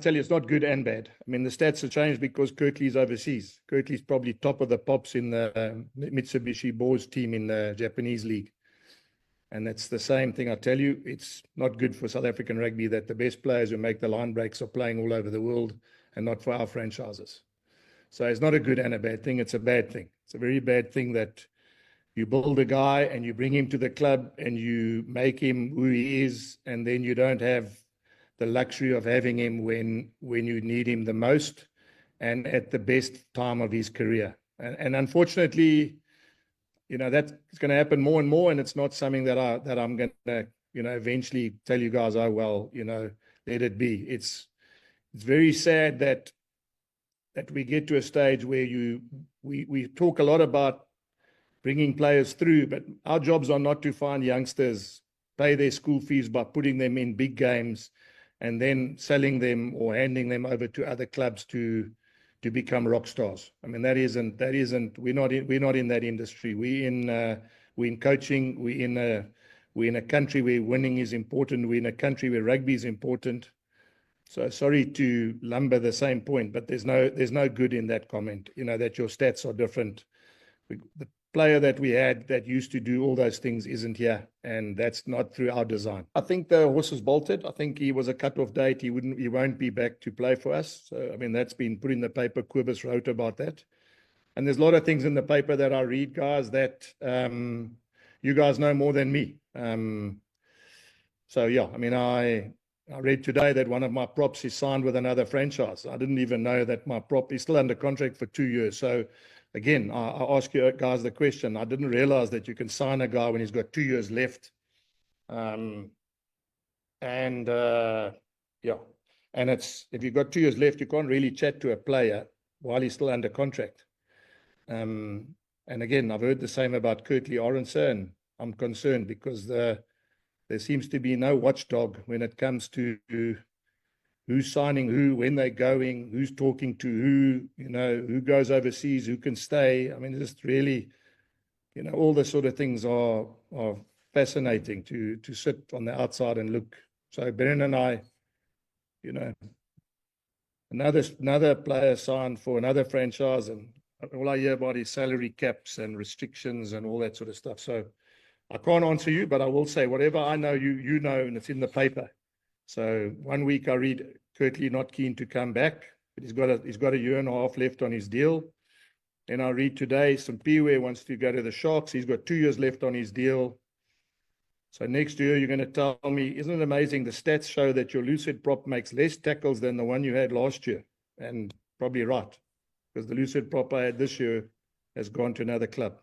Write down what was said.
tell you, it's not good and bad. I mean, the stats have changed because Kurt-Lee's overseas. Kurt-Lee's probably top of the pops in the Mitsubishi Boars team in the Japanese league. And that's the same thing. I tell you, it's not good for South African rugby that the best players who make the line breaks are playing all over the world and not for our franchises. So it's not a good and a bad thing. It's a bad thing. It's a very bad thing that you build a guy and you bring him to the club and you make him who he is, and then you don't have the luxury of having him when you need him the most and at the best time of his career. And unfortunately, that's going to happen more and more, and it's not something that I'm going to, eventually tell you guys, oh, well, let it be. It's very sad that we get to a stage where we talk a lot about bringing players through, but our jobs are not to find youngsters, pay their school fees by putting them in big games and then selling them or handing them over to other clubs to become rock stars. I mean, we're not in that industry. We're in coaching. We're in a country where winning is important. We're in a country where rugby is important. So sorry to lumber the same point, but there's no good in that comment, that your stats are different. The player that we had that used to do all those things isn't here, and that's not through our design. I think the horse was bolted. I think he was a cut-off date. He won't be back to play for us. So, I mean, that's been put in the paper. Quibus wrote about that. And there's a lot of things in the paper that I read, guys, that you guys know more than me. So, yeah, I mean, I read today that one of my props is signed with another franchise. I didn't even know that my prop is still under contract for 2 years. So, again, I ask you guys the question. I didn't realize that you can sign a guy when he's got 2 years left. Yeah. And if you've got 2 years left, you can't really chat to a player while he's still under contract. And again, I've heard the same about Kurt-Lee Arendse, and I'm concerned because there seems to be no watchdog when it comes to who's signing who, when they're going, who's talking to who, who goes overseas, who can stay. I mean, just really, all the sort of things are fascinating to sit on the outside and look. So Brennan and I, another player signed for another franchise, and all I hear about is salary caps and restrictions and all that sort of stuff. So I can't answer you, but I will say whatever I know, you know, and it's in the paper. So 1 week I read Kurt-Lee not keen to come back, but he's got a year and a half left on his deal. Then I read today Simpiwe wants to go to the Sharks. He's got 2 years left on his deal. So next year you're going to tell me, isn't it amazing? The stats show that your Lucid prop makes less tackles than the one you had last year. And probably right, because the Lucid prop I had this year has gone to another club.